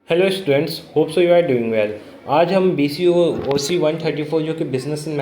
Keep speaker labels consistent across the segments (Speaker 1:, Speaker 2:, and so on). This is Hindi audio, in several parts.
Speaker 1: Hello students, hope so you are doing well. आज हम बी सी ओ सी 134 जो कि बिजनेस इन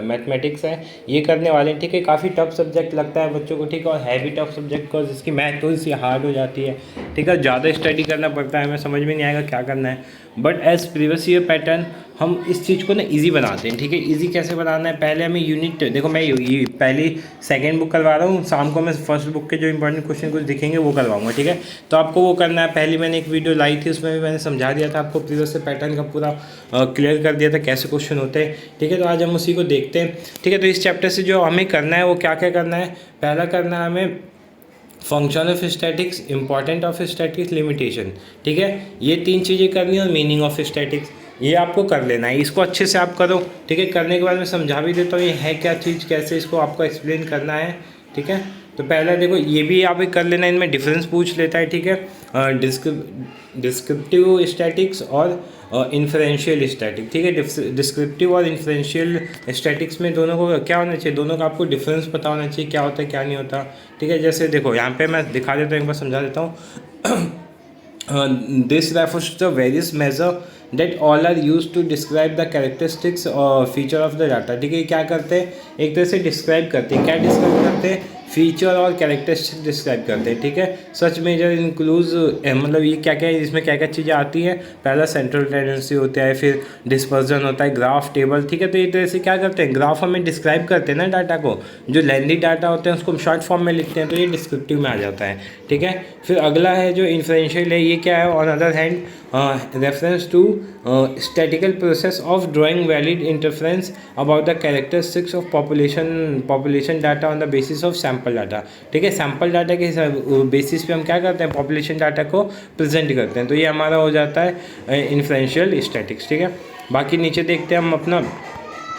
Speaker 1: मैथमेटिक्स है ये करने वाले हैं। ठीक है, काफ़ी टफ सब्जेक्ट लगता है बच्चों को। ठीक है, और है भी टफ सब्जेक्ट बिकॉज इसकी मैथ थोड़ी सी हार्ड हो जाती है। ठीक है, ज़्यादा स्टडी करना पड़ता है, हमें समझ में नहीं आएगा क्या करना है। But as previous year pattern हम इस चीज़ को ना इजी बनाते हैं। ठीक है, इजी कैसे बनाना है, पहले हमें यूनिट देखो, मैं ये पहली सेकंड बुक करवा रहा हूँ, शाम को मैं फर्स्ट बुक के जो इंपॉर्टेंट क्वेश्चन कुछ दिखेंगे वो करवाऊंगा। ठीक है, तो आपको वो करना है। पहले मैंने एक वीडियो लाई थी, उसमें भी मैंने समझा दिया था आपको, प्रीवियस ईयर पैटर्न का पूरा क्लियर कर दिया था कैसे क्वेश्चन होते हैं। ठीक है, तो आज हम उसी को देखते हैं। ठीक है, तो इस चैप्टर से जो हमें करना है वो क्या क्या करना है। पहला करना है हमें function of statics, important of statics, limitation. ठीक है, ये तीन चीज़ें करनी है और मीनिंग ऑफ स्टैटिक्स ये आपको कर लेना है। इसको अच्छे से आप करो। ठीक है, करने के बाद मैं समझा भी देता हूँ ये है क्या चीज़, कैसे इसको आपको एक्सप्लेन करना है। ठीक है, तो पहला देखो ये भी आप कर लेना, इनमें डिफरेंस पूछ लेता है। ठीक है, डिस्क्रिप्टिव स्टैटिक्स और इन्फ्रेंशियल स्टैटिक। ठीक है, डिस्क्रिप्टिव और इन्फ्रेंशियल स्टैटिक्स में दोनों को क्या होना चाहिए, दोनों का आपको डिफरेंस पता होना चाहिए, क्या होता है क्या नहीं होता। ठीक है, जैसे देखो यहाँ पे मैं दिखा देता हूँ, एक बार समझा देता हूँ। This refers to the various measure that all are used to describe the characteristics or feature of the data। ठीक है, क्या करते हैं, एक तरह से डिस्क्राइब करते हैं। क्या डिस्क्राइब करते हैं, फीचर और कैरेक्टरिस्टिक डिस्क्राइब करते हैं। ठीक है, सच मेजर इंक्लूज मतलब ये क्या क्या है, इसमें क्या क्या चीज़ें आती हैं। पहला सेंट्रल टेंडेंसी होता है, फिर डिस्पर्जन होता है, ग्राफ, टेबल। ठीक है, तो एक तरह से क्या करते हैं, ग्राफ हमें डिस्क्राइब करते हैं ना डाटा को। जो लेंदी डाटा होते हैं उसको हम शॉर्ट फॉर्म में लिखते हैं, तो ये डिस्क्रिप्टिव में आ जाता है। ठीक है, फिर अगला है जो इन्फ्रेंशियल है, ये क्या है, on other hand reference to statical process of drawing valid interference about the characteristics of population data on the basis of sample data. ठीक है, सैम्पल डाटा के बेसिस पे हम क्या करते हैं, पॉपुलेशन डाटा को प्रेजेंट करते हैं। तो ये हमारा हो जाता है इन्फ्रेंशियल स्टैटिक्स। ठीक है, बाकी नीचे देखते हैं हम अपना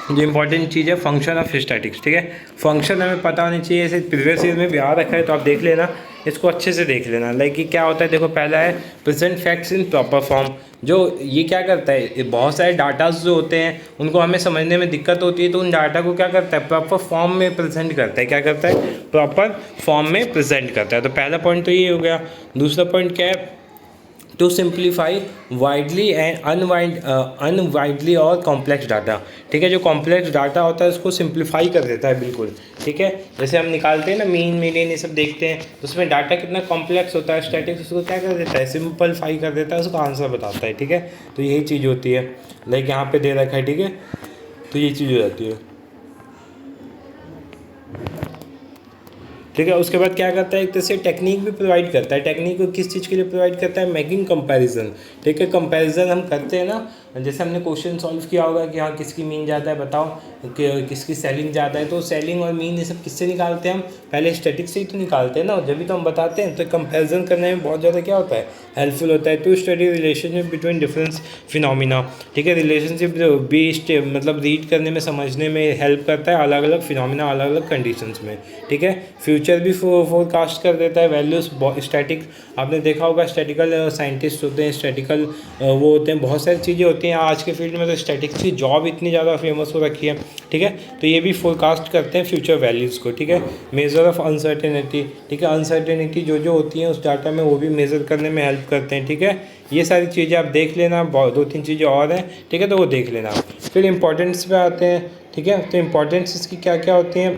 Speaker 1: जो इंपॉर्टेंट चीज़ है, फंक्शन ऑफ स्टैटिक्स। ठीक है, फंक्शन हमें पता होनी चाहिए, ऐसे प्रीवियस ईयर में भी आ रखा है तो आप देख लेना, इसको अच्छे से देख लेना। लाइक कि क्या होता है, देखो पहला है present facts in proper form. जो ये क्या करता है, बहुत सारे डाटाज जो होते हैं उनको हमें समझने में दिक्कत होती है, तो उन डाटा को क्या करता है, प्रॉपर फॉर्म में प्रेजेंट करता है। क्या करता है, प्रॉपर फॉर्म में प्रेजेंट करता है। तो पहला पॉइंट तो ये हो गया। दूसरा पॉइंट क्या है, टू सिंप्लीफाई वाइडली एंड अनवाइडली और कॉम्प्लेक्स डाटा। ठीक है, जो कॉम्प्लेक्स डाटा होता है उसको सिंप्लीफाई कर देता है बिल्कुल। ठीक है, जैसे हम निकालते हैं ना मीन मीडियन ये सब देखते हैं, तो उसमें डाटा कितना कॉम्प्लेक्स होता है, स्टैटिक्स उसको क्या कर देता है, सिंपलीफाई कर देता है, उसको आंसर बताता है। ठीक है, तो यही चीज़ होती है, लाइक यहाँ पे दे रखा है। ठीक है, तो ये चीज़ हो जाती है। ठीक है, उसके बाद क्या करता है, एक तरह से टेक्निक भी प्रोवाइड करता है। टेक्निक को किस चीज़ के लिए प्रोवाइड करता है, मेकिंग कंपैरिजन। ठीक है, कंपैरिजन हम करते हैं ना, जैसे हमने क्वेश्चन सॉल्व किया होगा कि हाँ किसकी मीन ज़्यादा है, बताओ कि किसकी सेलिंग ज़्यादा है। तो सेलिंग और मीन ये सब किससे निकालते हैं, हम पहले स्टैटिक्स से ही तो निकालते हैं ना, जब भी तो हम बताते हैं। तो कंपैरिजन करने में बहुत ज़्यादा क्या होता है, हेल्पफुल होता है। To study relationship between different phenomena. ठीक है, रिलेशनशिप भी मतलब रीड करने में, समझने में हेल्प करता है, अलग अलग फिनोमिना अलग अलग कंडीशंस में। ठीक है, फ्यूचर भी फोरकास्ट कर देता है, वैल्यूज स्टैटिक। आपने देखा होगा स्टैटिकल साइंटिस्ट होते हैं, स्टैटिकल वो होते हैं, बहुत सारी चीज़ें होती हैं। आज के फील्ड में तो स्टैटिक्स की जॉब इतनी ज़्यादा फेमस हो रखी है। ठीक है, तो ये भी फोरकास्ट करते हैं फ्यूचर वैल्यूज़ को। ठीक है, मेजर ऑफ अनसर्टेनिटी। ठीक है, अनसर्टेनिटी जो होती हैं उस डाटा में वो भी मेज़र करने में हेल्प करते हैं। ठीक है, ये सारी चीज़ें आप देख लेना, दो तीन चीज़ें और हैं। ठीक है, तो वो देख लेना। फिर इंपॉर्टेंस पे आते हैं। ठीक है, तो इंपॉर्टेंस इसकी क्या क्या होती हैं,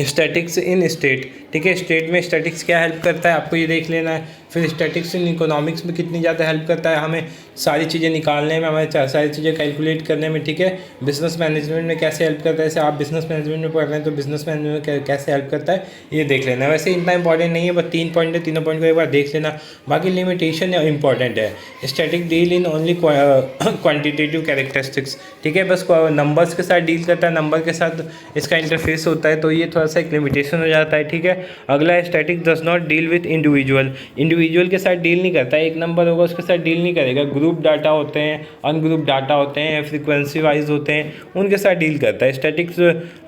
Speaker 1: स्टैटिक्स इन स्टेट। ठीक है, स्टेट में स्टैटिक्स क्या हेल्प करता है आपको ये देख लेना है। फिर स्टैटिक्स इन इकोनॉमिक्स में कितनी ज़्यादा हेल्प करता है हमें सारी चीज़ें निकालने में, हमें सारी चीज़ें कैलकुलेट करने में। ठीक है, बिजनेस मैनेजमेंट में कैसे हेल्प करता है, जैसे आप बिजनेस मैनेजमेंट में पढ़ रहे हैं तो बिजनेस मैनेजमेंट में कैसे हेल्प करता है ये देख लेना। वैसे इतना इंपॉर्टेंट नहीं है, बस 3 पॉइंट है, तीनों पॉइंट को एक बार देख लेना। बाकी लिमिटेशन इंपॉर्टेंट है। Static deal in only quantitative characteristics. ठीक है, बस नंबर्स के साथ डील करता है, नंबर के साथ इसका इंटरफेस होता है, तो ये थोड़ा सा एक लिमिटेशन हो जाता है। ठीक है, अगला static does not deal with individual के साथ डील नहीं करता है। एक नंबर होगा उसके साथ डील नहीं करेगा। ग्रुप डाटा होते हैं, अनग्रुप डाटा होते हैं, फ्रीक्वेंसी वाइज होते हैं, उनके साथ डील करता है। Statics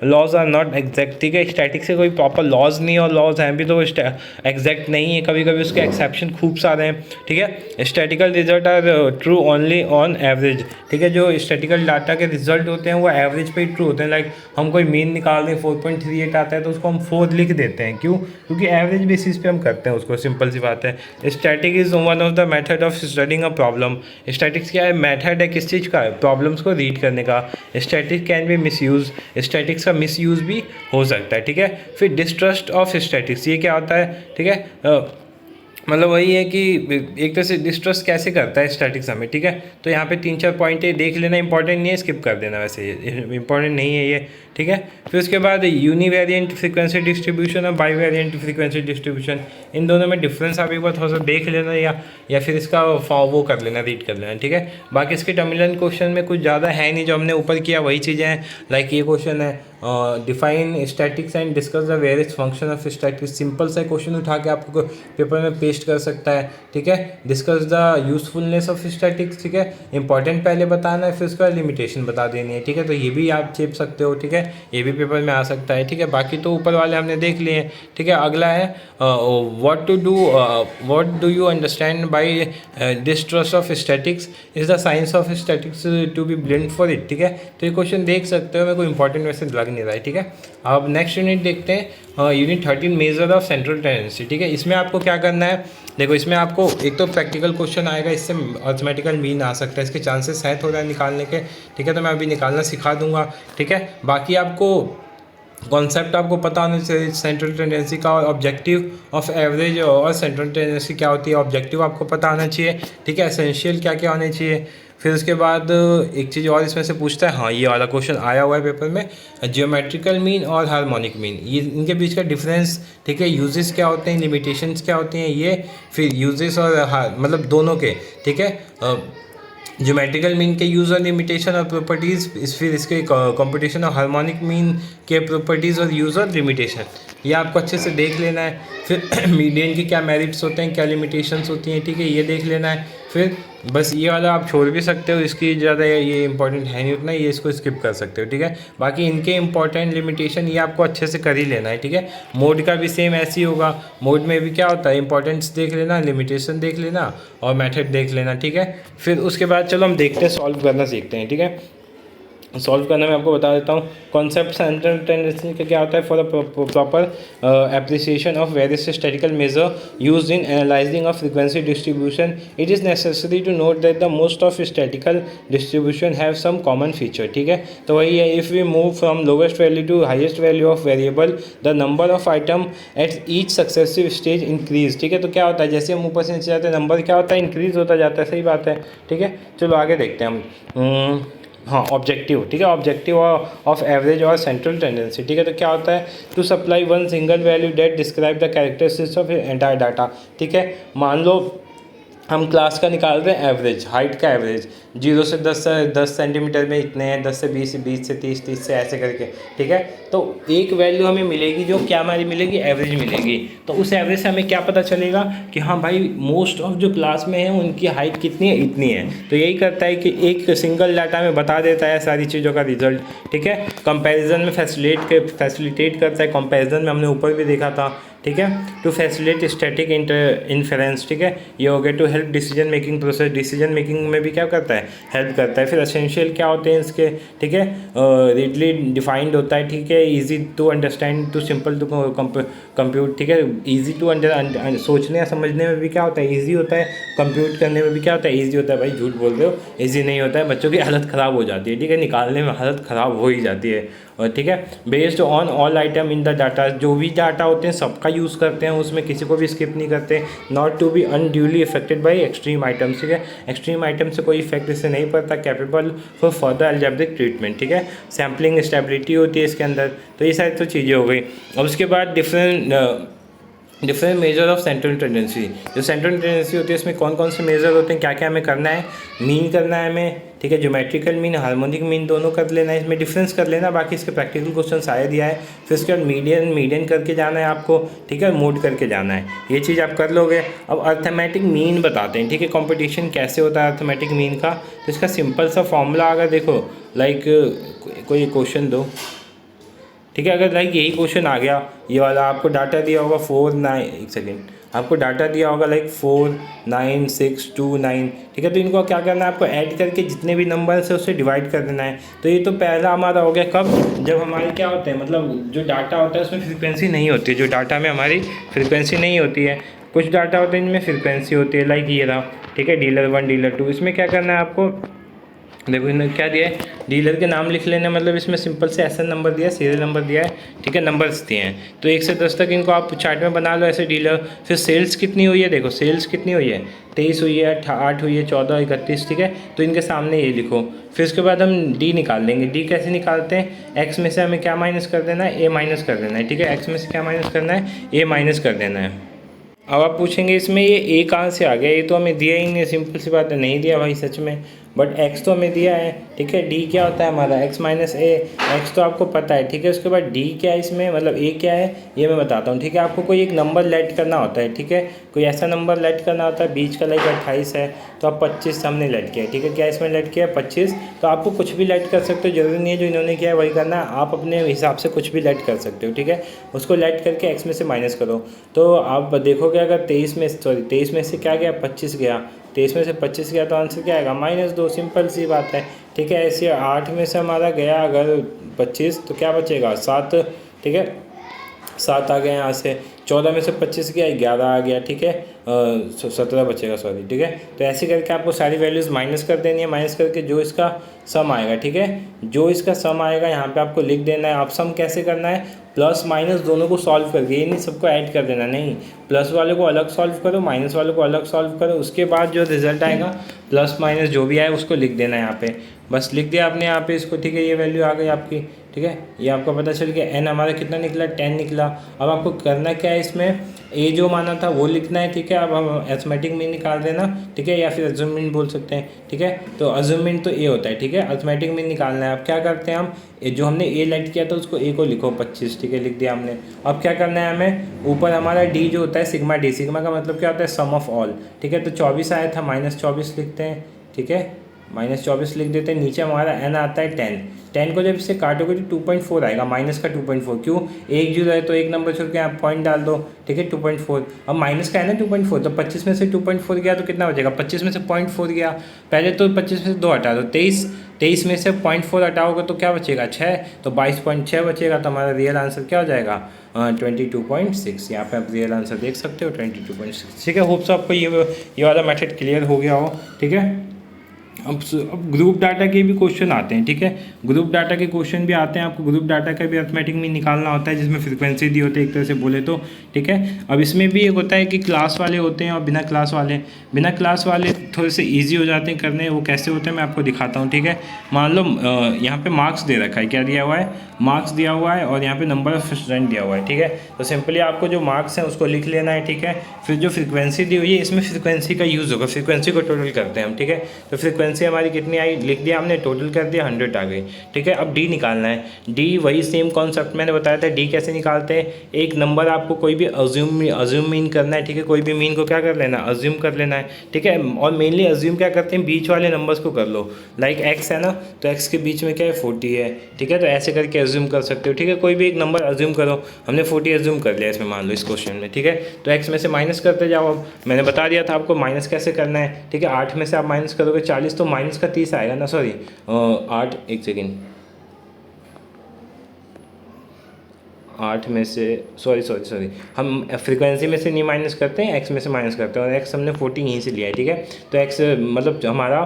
Speaker 1: laws are not exact. ठीक है, स्टैटिक से कोई प्रॉपर लॉज नहीं, और लॉज हैं भी तो एग्जैक्ट नहीं है, कभी कभी उसके एक्सेप्शन खूब सारे हैं। ठीक है, statical result are true only on average. ठीक है, जो स्टैटिकल डाटा के रिजल्ट होते हैं वो एवरेज पे ही ट्रू होते हैं। लाइक हम कोई मीन निकाल दें 4.38 आता है तो उसको हम 4 लिख देते हैं, क्यों क्यों? क्योंकि एवरेज बेसिस पे हम करते हैं उसको, सिंपल सी बात है। Static is one of the method of studying a problem. Statics क्या है? मेथड है किस चीज़ का? प्रॉब्लम्स को रीड करने का। Static can be misuse, statics का मिसयूज भी हो सकता है, ठीक है। फिर डिस्ट्रस्ट ऑफ स्टैटिक्स, ये क्या होता है, ठीक है। मतलब वही है कि एक तरह से डिस्ट्रस्ट कैसे करता है स्टैटिक्स हमें, ठीक है। तो यहाँ पे 3-4 पॉइंट है, देख लेना, इंपॉर्टेंट नहीं है, स्किप कर देना, वैसे इंपॉर्टेंट नहीं है ये, ठीक है। फिर उसके बाद यूनिवेरिएंट फ्रीक्वेंसी डिस्ट्रीब्यूशन और बाईवेरिएंट फ्रीक्वेंसी डिस्ट्रीब्यूशन, इन दोनों में डिफरेंस आप एक बार थोड़ा सा देख लेना, या फिर इसका वो कर लेना, रीड कर लेना, ठीक है। बाकी इसके टर्मिनल क्वेश्चन में कुछ ज़्यादा है नहीं, जो हमने ऊपर किया वही चीज़ें हैं। लाइक ये क्वेश्चन है, define statics and discuss the various function of statics. Simple सा क्वेश्चन उठा के आपको पेपर में पेस्ट कर सकता है, ठीक है। Discuss the usefulness of statics, ठीक है, इंपॉर्टेंट पहले बताना है, फिर उसके बाद लिमिटेशन बता देनी है, ठीक है। तो ये भी आप चेप सकते हो, ठीक है, ये भी पेपर में आ सकता है, ठीक है। बाकी तो ऊपर वाले हमने देख लिए हैं, ठीक है। अगला है what do you understand by distrust of statics, is the science of statics to be blend for it, ठीक है। तो ये क्वेश्चन देख सकते हो, मेरे को इंपॉर्टेंट वैसे लग नहीं रहा है, ठीक है। अब नेक्स्ट यूनिट देखते हैं, unit 13 measure of central tendency, ठीक है। इसमें आपको क्या करना है, देखो इसमें आपको एक तो प्रैक्टिकल क्वेश्चन आएगा, इससे अर्थमेटिकल मीन आ सकता है, इसके चांसेस हैं थोड़ा निकालने के, ठीक है। तो मैं अभी निकालना सिखा दूंगा, ठीक है। बाकी आपको कॉन्सेप्ट आपको पता होना चाहिए सेंट्रल टेंडेंसी का, और ऑब्जेक्टिव ऑफ एवरेज और सेंट्रल टेंडेंसी क्या होती है, ऑब्जेक्टिव आपको पता होना चाहिए, ठीक है। एसेंशियल क्या क्या होने चाहिए। फिर उसके बाद एक चीज़ और इसमें से पूछता है, हाँ ये वाला क्वेश्चन आया हुआ है पेपर में, जियोमेट्रिकल मीन और हार्मोनिक मीन, ये इनके बीच का डिफरेंस, ठीक है। यूजेस क्या होते हैं, लिमिटेशंस क्या होती हैं, ये फिर यूजेस और मतलब दोनों के, ठीक है। ज्योमेट्रिकल मीन के यूज़ और लिमिटेशन और प्रॉपर्टीज़, फिर इसके कंपटीशन और हार्मोनिक मीन के प्रॉपर्टीज़ और यूज़ और लिमिटेशन, ये आपको अच्छे से देख लेना है। फिर मीडियन के क्या मेरिट्स होते हैं, क्या लिमिटेशंस होती हैं, ठीक है, ये देख लेना है। फिर बस ये वाला आप छोड़ भी सकते हो, इसकी ज़्यादा ये इंपॉर्टेंट है नहीं उतना, ये इसको स्किप कर सकते हो, ठीक है। बाकी इनके इंपॉर्टेंट लिमिटेशन ये आपको अच्छे से कर ही लेना है, ठीक है। मोड का भी सेम ऐसे ही होगा, मोड में भी क्या होता है, इंपॉर्टेंस देख लेना, लिमिटेशन देख लेना और मेथड देख लेना, ठीक है। फिर उसके बाद चलो हम देखते हैं, सॉल्व करना सीखते हैं, ठीक है। सॉल्व करना मैं आपको बता देता हूँ। कॉन्सेप्ट सेंट्रल टेंडेंसी का क्या होता है, for the proper appreciation of various statical measure used in analysing of frequency distribution, it is necessary to note that the most of statical distribution have some common feature, ठीक है। तो वही है, if we move from lowest value to highest value of variable, the number of item at each successive stage increase, ठीक है। तो क्या होता है, जैसे हम ऊपर से नीचे जाते हैं नंबर क्या होता है, इंक्रीज होता जाता है, सही बात है, ठीक है। चलो आगे देखते हैं हम। हाँ, ऑब्जेक्टिव, ठीक है, ऑब्जेक्टिव ऑफ एवरेज और सेंट्रल टेंडेंसी, ठीक है। तो क्या होता है, to supply one single value that describe the characteristics of entire data, ठीक है। मान लो हम क्लास का निकाल रहे हैं एवरेज, हाइट का एवरेज 0 से 10 सेंटीमीटर में इतने हैं, 10 से 20, 20 से 30, 30 से ऐसे करके, ठीक है। तो एक वैल्यू हमें मिलेगी जो क्या हमारी मिलेगी, एवरेज मिलेगी। तो उस एवरेज से हमें क्या पता चलेगा कि हाँ भाई मोस्ट ऑफ जो क्लास में है उनकी हाइट कितनी है, इतनी है। तो यही करता है कि एक सिंगल डाटा में बता देता है सारी चीज़ों का रिजल्ट, ठीक है। कंपेरिजन में फैसिलिटेट करता है, कंपेरिजन में हमने ऊपर भी देखा था, ठीक है। टू फैसिलिटेट स्टैटिक इन्फेरेंस, ठीक है, ये हो गया। To help decision making process, decision making में भी क्या करता है, हेल्प करता है। फिर एसेंशियल क्या होते हैं इसके, ठीक है, रीडली डिफाइंड होता है, ठीक है। Easy to understand, to simple to compute, ठीक है। इजी टू सोचने या समझने में भी क्या होता है, ईजी होता है। कंप्यूट करने में भी क्या होता है, ईजी होता है। भाई झूठ बोल रहे हो, ईजी नहीं होता है, बच्चों की हालत ख़राब हो जाती है, ठीक है, निकालने में हालत ख़राब हो ही जाती है, और ठीक है। Based on all item in the data, जो भी डाटा होते हैं सबका यूज़ करते हैं, उसमें किसी को भी स्किप नहीं करते। Not to be unduly affected by extreme items, ठीक है, एक्सट्रीम आइटम से कोई इफेक्ट इससे नहीं पड़ता। Capable for further algebraic treatment, ठीक है। सैम्पलिंग स्टेबिलिटी होती है इसके अंदर। तो ये सारी तो चीज़ें हो गई। अब उसके बाद different measure of central tendency, जो सेंट्रल टेंडेंसी होती है इसमें कौन कौन से मेजर होते हैं, क्या क्या हमें करना है, मीन करना है हमें, ठीक है, ज्योमेट्रिकल मीन, हार्मोनिक मीन दोनों कर लेना है, इसमें डिफरेंस कर लेना। बाकी इसके प्रैक्टिकल क्वेश्चन आया दिया है। फिर उसके बाद मीडियन करके जाना है आपको, ठीक है, मोड करके जाना है, ये चीज़ आप कर लोगे। अब अर्थमेटिक मीन बताते हैं, ठीक है, कंपटीशन कैसे होता है अर्थमेटिक मीन का। तो इसका सिंपल सा फॉर्मूला अगर देखो, लाइक कोई क्वेश्चन दो, ठीक है, अगर लाइक यही क्वेश्चन आ गया, ये वाला आपको डाटा दिया होगा 4 9 एक सेकेंड, आपको डाटा दिया होगा लाइक 4 9 6 2 9, ठीक है। तो इनको क्या करना है, आपको ऐड करके जितने भी नंबर्स है उससे डिवाइड कर देना है। तो ये तो पहला हमारा हो गया, कब, जब हमारे क्या होते हैं, मतलब जो डाटा होता है उसमें फ्रीक्वेंसी नहीं होती है, जो डाटा में हमारी फ्रीक्वेंसी नहीं होती है। कुछ डाटा होते हैं इनमें फ्रीक्वेंसी होती है, लाइक ये रहा, ठीक है, डीलर 1 डीलर 2। इसमें क्या करना है आपको, देखो इन्होंने क्या दिया है, डीलर के नाम लिख लेना, मतलब इसमें सिंपल से एसएन नंबर दिया है, सीरियल नंबर दिया है, ठीक है, नंबर्स दिए हैं। तो 1 से 10 तक इनको आप चार्ट में बना लो ऐसे डीलर। फिर सेल्स कितनी हुई है, देखो सेल्स कितनी हुई है, 23 हुई है, 8 हुई है, 14, 31, ठीक है। तो इनके सामने ये लिखो। फिर उसके बाद हम डी निकाल लेंगे। डी कैसे निकालते हैं, एक्स में से हमें क्या माइनस कर देना है, ए माइनस कर देना है, ठीक है। एक्स में से क्या माइनस करना है, ए माइनस कर देना है। अब आप पूछेंगे इसमें ये ए कहाँ से आ गया, ये तो हमें दिया ही नहीं, सिंपल सी बात है, नहीं दिया भाई सच में, बट एक्स तो हमें दिया है, ठीक है। डी क्या होता है हमारा, एक्स माइनस ए, एक्स तो आपको पता है, ठीक है। उसके बाद डी क्या है इसमें, मतलब ए क्या है ये मैं बताता हूँ, ठीक है। आपको कोई एक नंबर लेट करना होता है, ठीक है, कोई ऐसा नंबर लेट करना होता है, बीच का लाइक 28 है तो आप 25 हमने लेट किया, ठीक है। क्या इसमें लेट किया 25, तो आपको कुछ भी लेट कर सकते हो, जरूरी नहीं है जो इन्होंने किया है वही करना है, आप अपने हिसाब से कुछ भी लेट कर सकते हो, ठीक है। उसको लेट करके एक्स में से माइनस करो, तो आप देखोगे अगर 23 में से क्या गया, 25 गया, 23 में से 25 गया तो आंसर क्या आएगा, -2, सिंपल सी बात है, ठीक है। ऐसे 8 में से हमारा गया अगर 25 तो क्या बचेगा 7, ठीक है, 7 आ गए यहाँ से। 14 में से 25 गया, 11 आ गया, ठीक है, 17 बचेगा, सॉरी, ठीक है। तो ऐसे करके आपको सारी वैल्यूज़ माइनस कर देनी है, माइनस करके जो इसका सम आएगा, ठीक है, जो इसका सम आएगा यहाँ पे आपको लिख देना है। आप सम कैसे करना है, प्लस माइनस दोनों को सॉल्व करके, ये नहीं सबको ऐड कर देना, नहीं, प्लस वाले को अलग सॉल्व करो, माइनस वाले को अलग सॉल्व करो, उसके बाद जो रिजल्ट आएगा प्लस माइनस जो भी आए उसको लिख देना है यहाँ पे, बस लिख दिया आपने यहाँ पे इसको, ठीक है। ये वैल्यू आ गई आपकी, ठीक है, ये आपको पता चल गया। एन हमारा कितना निकला, 10 निकला। अब आपको करना क्या है इसमें, ए जो माना था वो लिखना है, ठीक है। अब हम अरिथमेटिक मीन निकाल देना, ठीक है, या फिर अज्यूम मीन बोल सकते हैं, ठीक है। तो अज्यूम मीन तो ए होता है, ठीक है, अरिथमेटिक मीन निकालना है। अब क्या करते हैं हम, जो हमने ए लेट किया था उसको ए को लिखो 25, ठीक है, लिख दिया हमने। अब क्या करना है हमें, ऊपर हमारा डी जो होता है सिग्मा डी, सिग्मा का मतलब क्या होता है, सम ऑफ ऑल, ठीक है। तो 24 आया था, -24 लिखते हैं, ठीक है, -24 लिख देते हैं। नीचे हमारा एन आता है 10, 10 को जब इससे काटोगे तो 2.4 आएगा, माइनस का 2.4, क्यों, एक जीरो है तो एक नंबर छोड़ के आप पॉइंट डाल दो, ठीक है, 2.4। अब माइनस का है ना 2.4, तो 25 में से 2.4 गया तो कितना बचेगा, 25 में से 0.4 गया, पहले तो 25 में से 2 हटा दो, 23 में से 0.4 हटाओगे तो क्या बचेगा 6, तो 22.6 बचेगा। तो हमारा रियल आंसर क्या हो जाएगा 22.6। यहाँ पे आप रियल आंसर देख सकते हो 22.6, ठीक है। होप सो आपको ये वाला मेथड क्लियर हो गया हो, ठीक है। अब ग्रुप डाटा के भी क्वेश्चन आते हैं, ठीक है, ग्रुप डाटा के क्वेश्चन भी आते हैं। आपको ग्रुप डाटा का भी अरिथमेटिक में निकालना होता है, जिसमें फ्रीक्वेंसी दी होती है एक तरह से बोले तो, ठीक है। अब इसमें भी एक होता है कि क्लास वाले होते हैं और बिना क्लास वाले थोड़े से ईजी हो जाते हैं करने। वो कैसे होते हैं मैं आपको दिखाता हूँ, ठीक है। मान लो यहाँ पे मार्क्स दे रखा है, क्या दिया हुआ है, मार्क्स दिया हुआ है, और यहाँ पे नंबर ऑफ स्टूडेंट दिया हुआ है, ठीक है। तो सिंपली आपको जो मार्क्स हैं उसको लिख लेना है, ठीक है। फिर जो फ्रीक्वेंसी दी हुई है इसमें फ्रीक्वेंसी का यूज़ होगा, फ्रीक्वेंसी को टोटल करते हैं हम, ठीक है। तो फ्रीक्वेंसी हमारी कितनी आई, लिख दिया हमने, टोटल कर दिया, 100 आ गई, ठीक है। अब डी निकालना है, डी वही सेम कॉन्सेप्ट मैंने बताया था। डी कैसे निकालते हैं, एक नंबर आपको कोई भी अज्यूम मीन करना है, ठीक है, कोई भी मीन को क्या कर लेना, अज्यूम कर लेना है, ठीक है। और मेनली अज्यूम क्या करते हैं, बीच वाले नंबर्स को कर लो, लाइक एक्स है ना, तो एक्स के बीच में क्या है 40 है, ठीक है। तो ऐसे करके अज्यूम कर सकते हो, ठीक है। कोई भी एक नंबर अज्यूम करो, हमने 40 अज्यूम कर लिया इसमें, मान लो इस क्वेश्चन में, ठीक है। तो एक्स में से माइनस करते जाओ। अब मैंने बता दिया था आपको माइनस कैसे करना है, ठीक है। 8 में से आप माइनस करोगे 40 तो माइनस का 30 आएगा ना, सॉरी 8, एक सेकेंड, 8 में से सॉरी हम फ्रीक्वेंसी में से नहीं माइनस करते हैं, एक्स में से माइनस करते हैं, और एक्स हमने 40 यहीं से लिया है, ठीक है। तो एक्स मतलब हमारा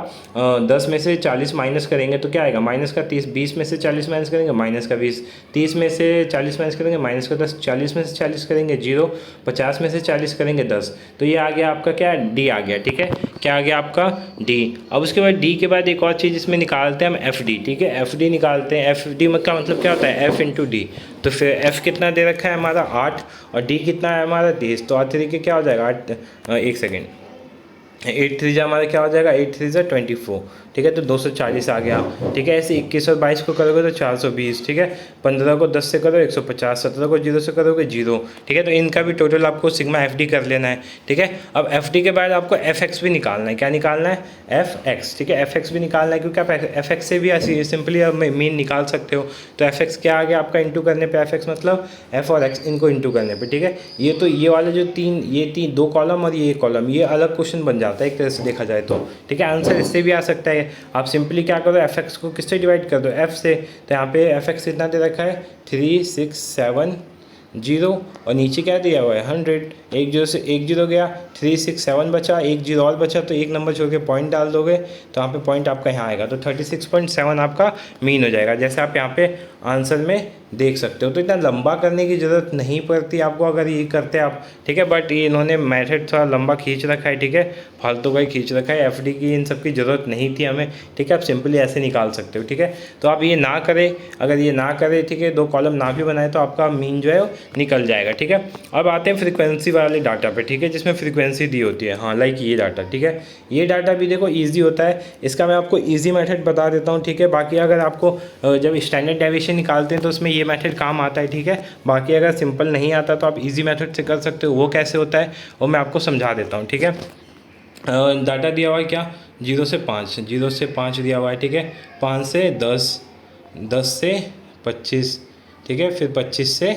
Speaker 1: 10 में से 40 माइनस करेंगे तो क्या आएगा, माइनस का 30, 20 में से 40 माइनस करेंगे माइनस का 20, 30 में से 40 माइनस करेंगे माइनस का 10, 40 में से 40 करेंगे 0, 50 में से 40 करेंगे 10। तो ये आ गया आपका क्या, डी आ गया, ठीक है। क्या आ गया आपका डी। अब उसके बाद डी के बाद एक और चीज़ इसमें निकालते हैं हम, एफ डी, ठीक है। एफ डी निकालते हैं, एफ डी का मतलब क्या होता है, एफ इंटू डी। तो फिर एफ कितना दे रखा है हमारा 8, और डी कितना है हमारा 30, तो 8 तरीके क्या हो जाएगा 8, एक सेकेंड, एट थ्री जा हमारा क्या हो जाएगा, 8 थ्री जा 24, ठीक है, तो 240 आ गया, ठीक है। ऐसे 21 और 22 को करोगे तो 420, ठीक है। 15 को 10 से करो 150, 17 को 0 से करोगे 0, ठीक है। तो इनका भी टोटल आपको सिग्मा एफ डी कर लेना है, ठीक है। अब एफ डी के बाद आपको एफ एक्स भी निकालना है। क्या निकालना है, एफ एक्स, ठीक है। एफ एक्स भी निकालना है क्योंकि आप एफ एक्स से भी ऐसी सिंपली आप मीन निकाल सकते हो। तो एफ एक्स क्या आ गया आपका, इंटू करने पे एफ एक्स मतलब एफ और एक्स, इनको इंटू करने पे, ठीक है। ये तो ये वाले जो तीन दो कॉलम और ये कॉलम, ये अलग क्वेश्चन बन जाता है एक तरह से देखा जाए तो, ठीक है। आंसर इससे भी आ सकता है। आप सिंपली क्या करो, एफ एक्स को किससे डिवाइड कर दो, एफ से। तो यहाँ पे एफ एक्स कितना दे रखा है, 367 और नीचे क्या दिया हुआ है 100। एक जीरो से एक जीरो गया, 367 बचा, एक जीरो और बचा, तो एक नंबर छोड़ के पॉइंट डाल दोगे तो यहाँ पे पॉइंट आपका यहाँ आएगा, तो 36.7 आपका मीन हो जाएगा, जैसे आप यहाँ पे आंसर में देख सकते हो। तो इतना लंबा करने की ज़रूरत नहीं पड़ती आपको अगर ये करते आप, ठीक है। बट ये इन्होंने मेथड थोड़ा लंबा खींच रखा है, ठीक है, फालतू का ही खींच रखा है। एफडी की इन सब की ज़रूरत नहीं थी हमें, ठीक है। आप सिंपली ऐसे निकाल सकते हो, ठीक है। तो आप ये ना करें, अगर ये ना करें, ठीक है, दो कॉलम ना भी बनाए तो आपका मीन जो है वो निकल जाएगा, ठीक है। अब आते हैं फ्रीक्वेंसी वाले डाटा पे, ठीक है, जिसमें फ्रीक्वेंसी दी होती है। हाँ, लाइक ये डाटा, ठीक है। ये डाटा भी देखो ईजी होता है, इसका मैं आपको ईजी मेथड बता देता हूँ, ठीक है। बाकी अगर आपको जब स्टैंडर्ड डेविएशन निकालते हैं तो उसमें ये मेथड काम आता है, ठीक है। बाकी अगर सिंपल नहीं आता तो आप ईजी मेथड से कर सकते हो। वो कैसे होता है वो मैं आपको समझा देता हूँ, ठीक है। डाटा दिया हुआ है क्या, 0 से 5, 0 से 5 दिया हुआ है, ठीक है। 5 से 10, 10 से 25, ठीक है, फिर 25 से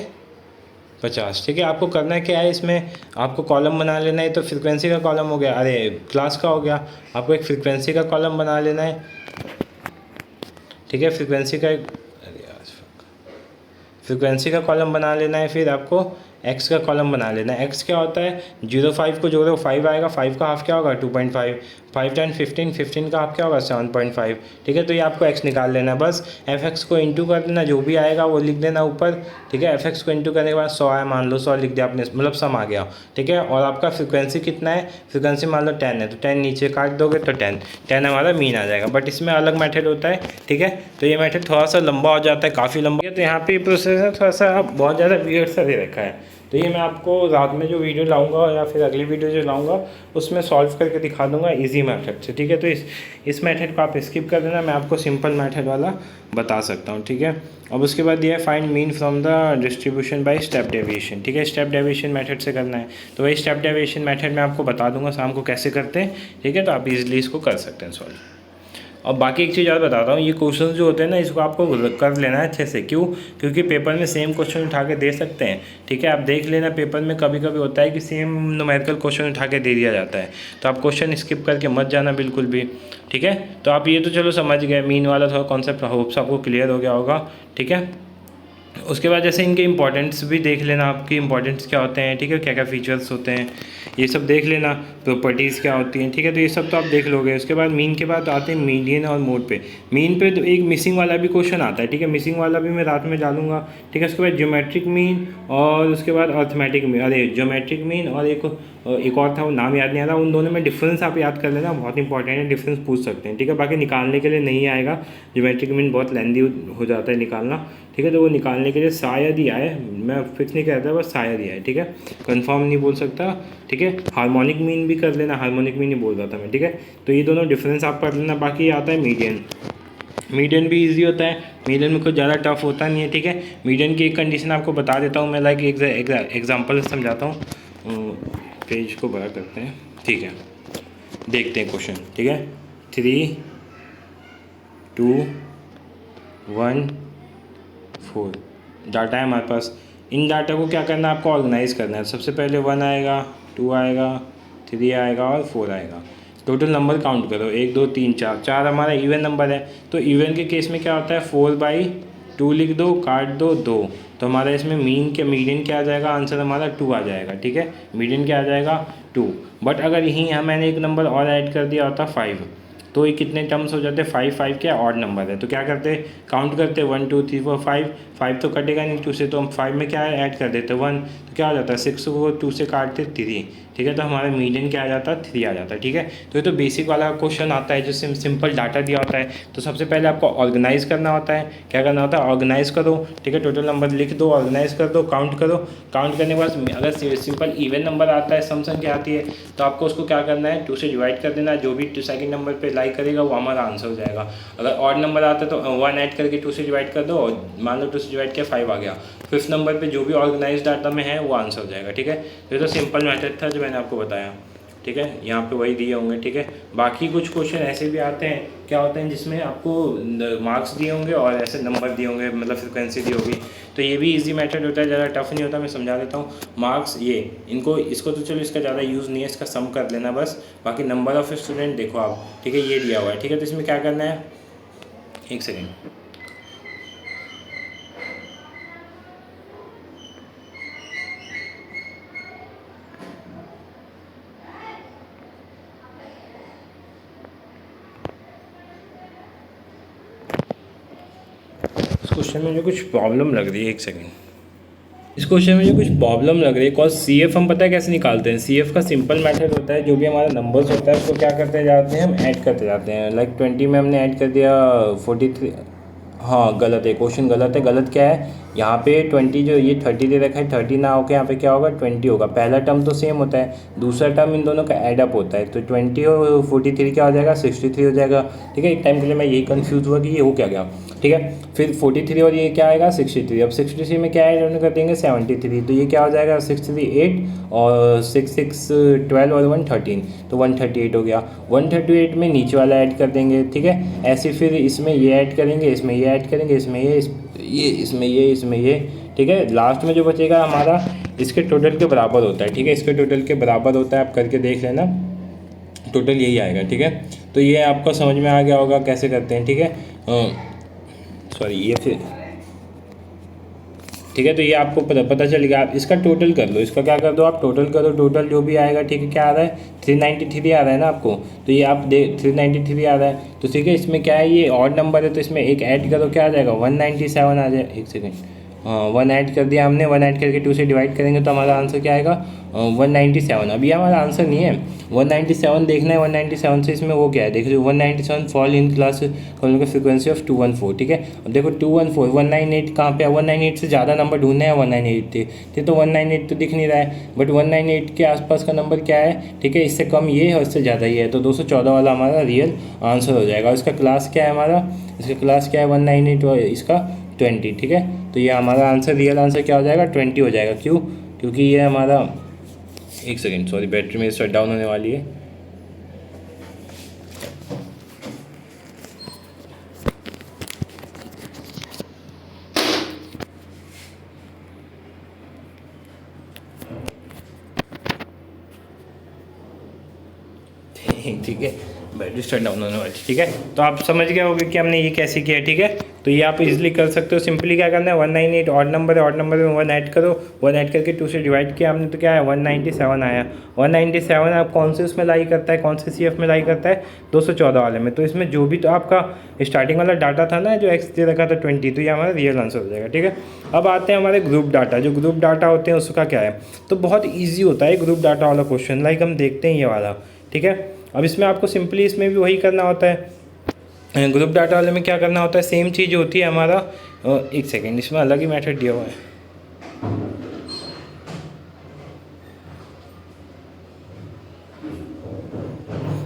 Speaker 1: 50, ठीक है। आपको करना क्या है, इसमें आपको कॉलम बना लेना है। तो फ्रीक्वेंसी का कॉलम हो गया, अरे क्लास का हो गया, आपको एक फ्रीक्वेंसी का कॉलम बना लेना है, ठीक है। फ्रीक्वेंसी का कॉलम बना लेना है। फिर आपको एक्स का कॉलम बना लेना है। एक्स क्या होता है, 0 5 को जोड़ो 5 आएगा, 5 का हाफ क्या होगा 2.5, 5 10 15, 15 का हाफ क्या होगा 7.5, ठीक है। तो ये आपको एक्स निकाल लेना है, बस एफ एक्स को इंटू कर देना, जो भी आएगा वो लिख देना ऊपर, ठीक है। एफ एक्स को इंटू करने के बाद 100 आया, मान लो 100 लिख दिया आपने, मतलब सम आ गया, ठीक है। और आपका फ्रीक्वेंसी कितना है, फ्रीक्वेंसी मान लो 10 है, तो 10 नीचे काट दोगे तो 10 हमारा मीन आ जाएगा। बट इसमें अलग मेथड होता है, ठीक है। तो ये मेथड थोड़ा सा लंबा हो जाता है, काफ़ी लंबा। तो यहाँ पे प्रोसेस है थोड़ा सा बहुत ज़्यादा वियर्ड सा दे रखा है। तो ये मैं आपको रात में जो वीडियो लाऊंगा या फिर अगली वीडियो जो लाऊंगा उसमें सॉल्व करके दिखा दूंगा इजी मेथड से, ठीक है। तो इस मेथड को आप स्किप कर देना, मैं आपको सिंपल मेथड वाला बता सकता हूँ, ठीक है। अब उसके बाद ये है find mean from the distribution by step deviation, ठीक है। स्टेप डेविएशन मेथड से करना है, तो वही स्टेप डेविएशन मेथड मैं आपको बता दूंगा शाम को कैसे करते हैं, ठीक है। तो आप इजीली इसको कर सकते हैं सॉल्व। और बाकी एक चीज़ और बताता हूँ, ये क्वेश्चन जो होते हैं ना इसको आपको कर लेना है अच्छे से। क्यों, क्योंकि पेपर में सेम क्वेश्चन उठा के दे सकते हैं, ठीक है। आप देख लेना, पेपर में कभी कभी होता है कि सेम न्यूमेरिकल क्वेश्चन उठा के दे दिया जाता है, तो आप क्वेश्चन स्किप करके मत जाना बिल्कुल भी, ठीक है। तो आप ये तो चलो समझ गए, मीन वाला थोड़ा कॉन्सेप्ट होप्स आपको क्लियर हो गया होगा, ठीक है। उसके बाद जैसे इनके इंपॉर्टेंट्स भी देख लेना, आपकी इंपॉर्टेंट्स क्या होते हैं, ठीक है, क्या क्या फीचर्स होते हैं ये सब देख लेना, प्रॉपर्टीज़ क्या होती हैं, ठीक है। तो ये सब तो आप देख लोगे। उसके बाद मीन के बाद आते हैं मीडियन और मोड पे। मीन पे तो एक मिसिंग वाला भी क्वेश्चन आता है, ठीक है, मिसिंग वाला भी मैं रात में डालूंगा, ठीक है। उसके बाद ज्योमेट्रिक मीन और उसके बाद अर्थमेटिक मीन, अरे ज्योमेट्रिक मीन और एक और था वो नाम याद नहीं आ रहा, उन दोनों में डिफरेंस आप याद कर लेना, बहुत इंपॉर्टेंट है, डिफरेंस पूछ सकते हैं, ठीक है। बाकी निकालने के लिए नहीं आएगा, ज्योमेट्रिक मीन बहुत लेंदी हो जाता है निकालना, ठीक है। तो वो निकालने के लिए शायद ही आए, मैं फिक्स नहीं कहता, बस शायद ही आए, ठीक है, कंफर्म नहीं बोल सकता, ठीक है। हार्मोनिक मीन भी कर लेना, हार्मोनिक मीन ही बोल रहा था मैं, ठीक है। तो ये दोनों डिफरेंस आप पढ़ लेना। बाकी आता है मीडियन, मीडियन भी इजी होता है, मीडियन में कुछ ज़्यादा टफ होता नहीं है, ठीक है। मीडियन की एक कंडीशन आपको बता देता हूँ मैं, लाइक एग्जाम्पल समझाता हूँ। पेज को बड़ा करते हैं, ठीक है, देखते हैं क्वेश्चन, ठीक है। 3 2 1 4 डाटा है हमारे पास। इन डाटा को क्या करना है, आपको ऑर्गेनाइज करना है। सबसे पहले 1 आएगा, 2 आएगा, 3 आएगा और 4 आएगा। टोटल नंबर काउंट करो, 1 2 3 4, 4 हमारा इवन नंबर है। तो इवन के केस में क्या होता है, 4/2 लिख दो, काट दो 2, तो हमारा इसमें मीडियन क्या आ जाएगा, आंसर हमारा 2 आ जाएगा, ठीक है। मीडियन क्या आ जाएगा 2। बट अगर यहीं मैंने एक नंबर और ऐड कर दिया होता 5, तो ये कितने टर्म्स हो जाते हैं, 5 क्या ऑड नंबर है, तो क्या करते काउंट करते 1 2 3 4 5 तो कटेगा नहीं 2 से, तो हम 5 में क्या ऐड कर देते 1, तो क्या हो जाता है 6 को 2 से काटते 3, ठीक है। तो हमारा मीडियन क्या आ जाता है, 3 आ जाता है, ठीक है। तो ये तो बेसिक वाला क्वेश्चन आता है जो सिंपल डाटा दिया होता है। तो सबसे पहले आपको ऑर्गेनाइज करना होता है। क्या करना होता है, ऑर्गेनाइज करो, ठीक है। टोटल नंबर लिख दो, ऑर्गेनाइज कर दो, काउंट करो। काउंट करने के बाद अगर सिंपल इवन नंबर आता है, सम संख्या आती है, तो आपको उसको क्या करना है, 2 से डिवाइड कर देना। जो भी सेकंड नंबर पे लाई करेगा वो हमारा आंसर हो जाएगा। अगर ऑड नंबर आता है तो 1 ऐड करके 2 से डिवाइड कर दो, और मान लो 2 से डिवाइड किया 5 आ गया। 5th नंबर पे जो भी ऑर्गेनाइज डाटा में है वो आंसर हो जाएगा, ठीक है। तो ये तो सिंपल मेथड था जो मैंने आपको बताया, ठीक है। यहाँ पे वही दिए होंगे, ठीक है। बाकी कुछ क्वेश्चन ऐसे भी आते हैं, क्या होते हैं, जिसमें आपको मार्क्स दिए होंगे और ऐसे नंबर दिए होंगे, मतलब फ्रिक्वेंसी दी होगी। तो ये भी इजी मेथड होता है, ज़्यादा टफ नहीं होता। मैं समझा देता हूँ। मार्क्स ये इसको तो चलो इसका ज़्यादा यूज़ नहीं है, इसका सम कर लेना बस। बाकी नंबर ऑफ स्टूडेंट देखो आप, ठीक है, ये दिया हुआ है, ठीक है। तो इसमें क्या करना है, एक सेकेंड। इस क्वेश्चन में जो कुछ प्रॉब्लम लग रही है, एक सेकेंड। इस क्वेश्चन में जो कुछ प्रॉब्लम लग रही है, कॉज सी एफ हम पता है कैसे निकालते हैं। सी एफ का सिंपल मेथड होता है, जो भी हमारा नंबर्स होता है उसको क्या करते जाते हैं, हम ऐड करते जाते हैं। लाइक 20 में हमने ऐड कर दिया 43। हाँ गलत है, क्वेश्चन गलत है। गलत क्या है, यहाँ पे 20 जो ये 30 दे रखा है, 30 ना होकर यहाँ पे क्या होगा, 20 होगा। पहला टर्म तो सेम होता है, दूसरा टर्म इन दोनों का एड अप होता है। तो 20 और 43 क्या हो जाएगा, 63 हो जाएगा, ठीक है। एक टाइम के लिए मैं यही कंफ्यूज हुआ कि ये हो क्या गया, ठीक है। फिर 43 और ये क्या आएगा, 63। अब 63 में क्या ऐड कर देंगे, 73। तो ये क्या हो जाएगा, 63 8 और 6 6 12 और 1 13, तो 138 हो गया। 138 में नीचे वाला ऐड कर देंगे, ठीक है। ऐसे फिर इसमें ये ऐड करेंगे, इसमें ये ऐड करेंगे, इसमें ये इसमें ये, ठीक है। लास्ट में जो बचेगा हमारा इसके टोटल के बराबर होता है, ठीक है। इसके टोटल के बराबर होता है, आप करके देख लेना, टोटल यही आएगा, ठीक है। तो ये आपको समझ में आ गया होगा कैसे करते हैं, ठीक है। सॉरी ये फिर, ठीक है। तो ये आपको पता चल गया। आप इसका टोटल कर लो, इसका क्या कर दो, आप टोटल करो, टोटल जो भी आएगा, ठीक है। क्या आ रहा है, 393 आ रहा है ना आपको, तो ये आप 393 आ रहा है। तो ठीक है, इसमें क्या है, ये ऑड नंबर है, तो इसमें एक ऐड करो, क्या आ जाएगा, 197 आ जाए। एक सेकेंड, हाँ 1 ऐड कर दिया हमने, 1 ऐड करके 2 से डिवाइड करेंगे तो हमारा आंसर क्या आएगा, 197। अभी हमारा आंसर नहीं है 197, देखना है 197 से इसमें वो क्या है, देखो 197 फॉल इन क्लास का फ्रिक्वेंसी ऑफ 214, ठीक है। अब देखो 214, 198 कहाँ पे है, 198 से ज़्यादा नंबर ढूंढना है, 198 थे, ठीक। तो 198 तो दिख नहीं रहा है, बट 198 के आसपास का नंबर क्या है, ठीक है। इससे कम ये है और इससे ज़्यादा ये है, तो 214 वाला हमारा रियल आंसर हो जाएगा। इसका क्लास क्या है हमारा, इसका क्लास क्या है 198 और इसका 20, ठीक है। तो ये हमारा आंसर, रियल आंसर क्या हो जाएगा, 20 हो जाएगा। क्यों, क्योंकि ये हमारा, एक सेकेंड सॉरी, बैटरी मेरी शट डाउन होने वाली है। ठीक है, बैटरी शट डाउन होने वाली, ठीक है। तो आप समझ गए होंगे कि हमने ये कैसे किया, ठीक है। तो ये आप इजीली कर सकते हो। सिंपली क्या करना है, 198 ऑड नंबर है, ऑड नंबर में 1 ऐड करो, 1 ऐड करके 2 से डिवाइड किया हमने, तो क्या है 197 आया। 197 आप कौन से उसमें लाई करता है, कौन से सीएफ में लाई करता है, 214 वाले में। तो इसमें जो भी तो आपका स्टार्टिंग वाला डाटा था ना, जो एक्स दे रखा था 20, तो ये हमारा रियल आंसर हो जाएगा, ठीक है। अब आते हैं हमारे ग्रुप डाटा। जो ग्रुप डाटा होते हैं उसका क्या है, तो बहुत ईजी होता है ग्रुप डाटा वाला क्वेश्चन। लाइक हम देखते हैं ये वाला, ठीक है। अब इसमें आपको सिंपली इसमें भी वही करना होता है। ग्रुप डाटा वाले में क्या करना होता है, सेम चीज़ होती है हमारा। एक सेकेंड, इसमें अलग ही मेथड दिया हुआ है।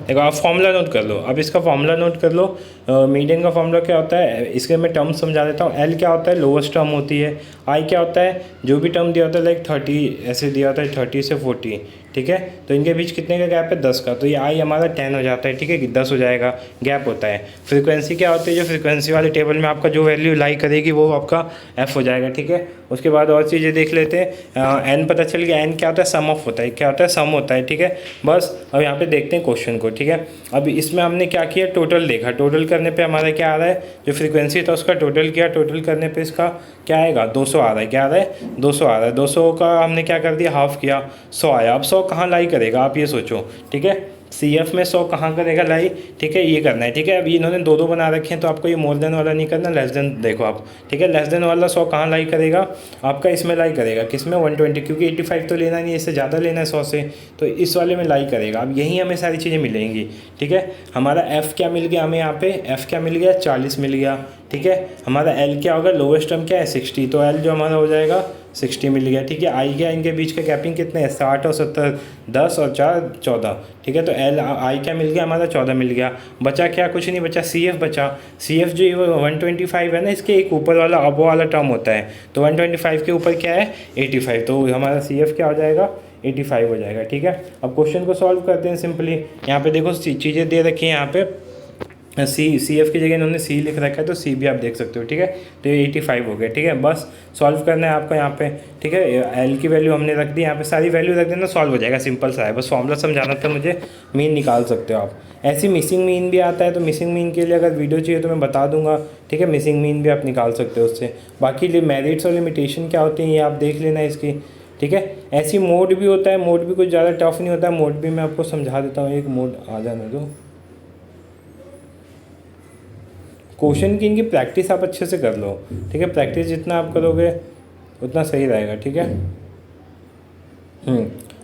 Speaker 1: देखो आप फॉर्मूला नोट कर लो, अब इसका फॉर्मूला नोट कर लो। मीडियन का फॉर्मूला क्या होता है, इसके मैं टर्म समझा देता हूँ। एल क्या होता है, लोवेस्ट टर्म होती है। आई क्या होता है, जो भी टर्म दिया होता है, लाइक 30 ऐसे दिया होता है, 30 से 40, ठीक है। तो इनके बीच कितने का गैप है, 10 का, तो ये आई हमारा 10 हो जाता है, ठीक है, कि 10 हो जाएगा, गैप होता है। फ्रीक्वेंसी क्या होती है, जो फ्रीक्वेंसी वाले टेबल में आपका जो वैल्यू लाई करेगी वो आपका एफ हो जाएगा, ठीक है। उसके बाद और चीज़ें देख लेते हैं। एन पता चल गया, एन क्या होता है, सम ऑफ होता है, क्या होता है, सम होता है, ठीक है। बस अब यहाँ पे देखते हैं क्वेश्चन को, ठीक है। अब इसमें हमने क्या किया, टोटल देखा, टोटल करने पे हमारा क्या आ रहा है, जो फ्रीक्वेंसी था उसका टोटल किया, टोटल करने पे इसका क्या आएगा, 200 आ रहा है। क्या आ रहा है, 200 आ रहा है। 200 का हमने क्या कर दिया, हाफ किया, 100 आया। अब 100 कहाँ लाई करेगा, आप ये सोचो, ठीक है। CF में 100 कहाँ करेगा लाई, ठीक है, ये करना है, ठीक है। अब इन्होंने दो दो बना रखे हैं तो आपको ये मोर देन वाला नहीं करना, लेस देन देखो आप, ठीक है। लेस देन वाला 100 कहाँ लाई करेगा आपका, इसमें लाई करेगा, किसमें 120, क्योंकि 85 तो लेना नहीं है, इससे ज़्यादा लेना है 100 से, तो इस वाले में लाई करेगा। अब यहीं हमें सारी चीज़ें मिलेंगी, ठीक है। हमारा F क्या मिल गया हमें यहाँ पे, F क्या मिल गया 40 मिल गया, ठीक है। हमारा L क्या होगा, लोवेस्ट टर्म क्या है 60, तो L जो हमारा हो जाएगा 60 मिल गया, ठीक है। I क्या, इनके बीच का गैपिंग कितने हैं 60 और 70, 10 और 4 14, ठीक है। तो I क्या मिल गया हमारा 14 मिल गया। बचा क्या, कुछ नहीं बचा, CF बचा। CF जो ये 125 है ना, इसके एक ऊपर वाला अब वाला टर्म होता है, तो 125 के ऊपर क्या है 85, तो हमारा CF क्या हो जाएगा 85 हो जाएगा, ठीक है। अब क्वेश्चन को सॉल्व करते हैं सिंपली। यहाँ पे देखो चीज़ें दे रखी हैं, यहाँ पे CF की जगह इन्होंने C लिख रखा है, तो C भी आप देख सकते हो, ठीक है। तो ये 85 हो गया, ठीक है। बस सॉल्व करना है आपको यहाँ पे, ठीक है। L की वैल्यू हमने रख दी, यहाँ पे सारी वैल्यू रख देना, सॉल्व हो जाएगा, सिंपल सा है। बस फॉर्मूला समझाना था मुझे, मीन निकाल सकते हो आप। ऐसी मिसिंग मीन भी आता है, तो मिसिंग मीन के लिए अगर वीडियो चाहिए तो मैं बता दूंगा, ठीक है। मिसिंग मीन भी आप निकाल सकते हो उससे। बाकी मेरिट्स और लिमिटेशन क्या होती हैं ये आप देख लेना इसकी, ठीक है। ऐसी मोड भी होता है, मोड भी कुछ ज़्यादा टफ नहीं होता है, मोड भी मैं आपको समझा देता हूँ। एक मोड आ जाने दो। क्वेश्चन की इनकी प्रैक्टिस आप अच्छे से कर लो, ठीक है। प्रैक्टिस जितना आप करोगे उतना सही रहेगा, ठीक है।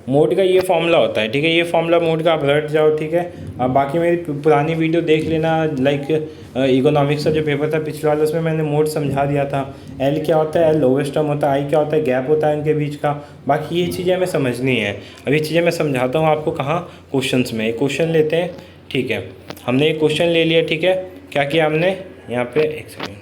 Speaker 1: मोड का ये फॉर्मूला होता है, ठीक है। ये फॉर्मूला मोड का आप रट जाओ, ठीक है। अब बाकी मेरी पुरानी वीडियो देख लेना, लाइक इकोनॉमिक्स का जो पेपर था पिछले वाला, उसमें मैंने मोड समझा दिया था। L क्या होता है, L लोवेस्ट टर्म होता है, I क्या होता है, गैप होता है इनके बीच का। बाकी ये चीज़ें हमें समझनी है। अब ये चीज़ें मैं समझाता हूँ आपको कहाँ, क्वेश्चंस में। एक क्वेश्चन लेते हैं, ठीक है। हमने एक क्वेश्चन ले लिया, ठीक है। क्या किया हमने यहाँ पे, एक सेकेंड,